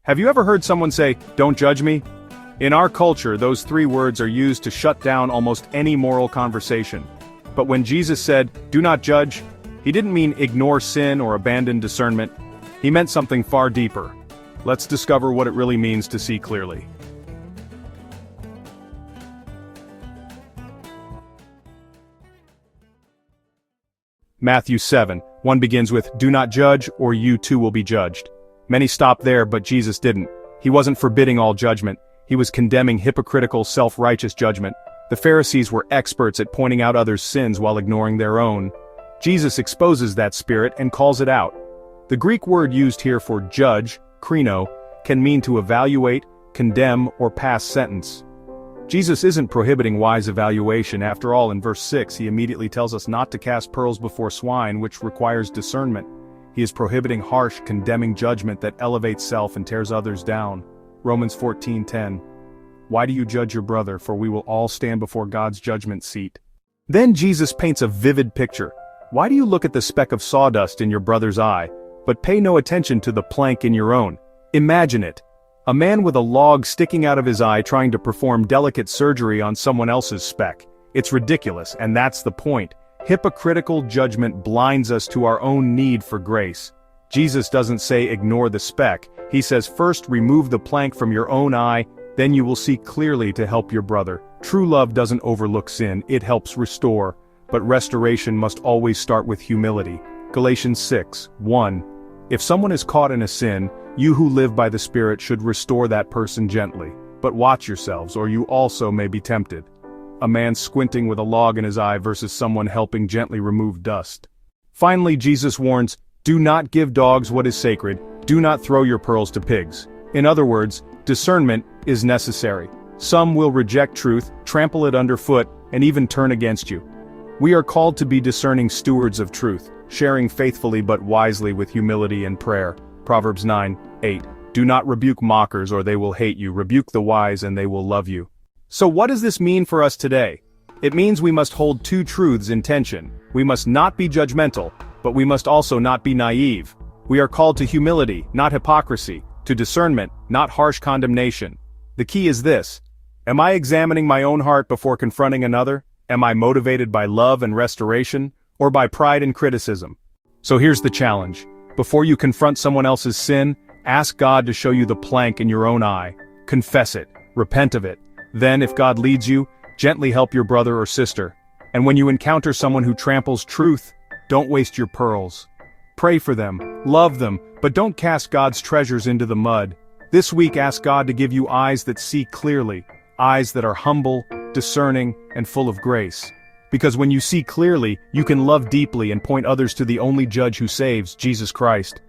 Have you ever heard someone say, "Don't judge me"? In our culture, those three words are used to shut down almost any moral conversation. But when Jesus said, "Do not judge," he didn't mean ignore sin or abandon discernment. He meant something far deeper. Let's discover what it really means to see clearly. Matthew 7:1 begins with, "Do not judge, or you too will be judged." Many stop there, but Jesus didn't. He wasn't forbidding all judgment. He was condemning hypocritical, self-righteous judgment. The Pharisees were experts at pointing out others' sins while ignoring their own. Jesus exposes that spirit and calls it out. The Greek word used here for judge, krino, can mean to evaluate, condemn, or pass sentence. Jesus isn't prohibiting wise evaluation. After all, in verse 6 he immediately tells us not to cast pearls before swine, which requires discernment. He is prohibiting harsh, condemning judgment that elevates self and tears others down. Romans 14:10. Why do you judge your brother, for we will all stand before God's judgment seat. Then Jesus paints a vivid picture. Why do you look at the speck of sawdust in your brother's eye, but pay no attention to the plank in your own? Imagine it. A man with a log sticking out of his eye trying to perform delicate surgery on someone else's speck. It's ridiculous, and that's the point. Hypocritical judgment blinds us to our own need for grace. Jesus doesn't say ignore the speck. He says first remove the plank from your own eye, then you will see clearly to help your brother. True love doesn't overlook sin, it helps restore. But restoration must always start with humility. Galatians 6:1. If someone is caught in a sin, you who live by the Spirit should restore that person gently. But watch yourselves, or you also may be tempted. A man squinting with a log in his eye versus someone helping gently remove dust. Finally, Jesus warns, do not give dogs what is sacred, do not throw your pearls to pigs. In other words, discernment is necessary. Some will reject truth, trample it underfoot, and even turn against you. We are called to be discerning stewards of truth, sharing faithfully but wisely with humility and prayer. Proverbs 9:8. Do not rebuke mockers or they will hate you, rebuke the wise and they will love you. So what does this mean for us today? It means we must hold two truths in tension. We must not be judgmental, but we must also not be naive. We are called to humility, not hypocrisy, to discernment, not harsh condemnation. The key is this. Am I examining my own heart before confronting another? Am I motivated by love and restoration, or by pride and criticism? So here's the challenge. Before you confront someone else's sin, ask God to show you the plank in your own eye. Confess it, repent of it. Then, if God leads you, gently help your brother or sister. And when you encounter someone who tramples truth, don't waste your pearls. Pray for them, love them, but don't cast God's treasures into the mud. This week ask God to give you eyes that see clearly, eyes that are humble, discerning, and full of grace. Because when you see clearly, you can love deeply and point others to the only judge who saves, Jesus Christ.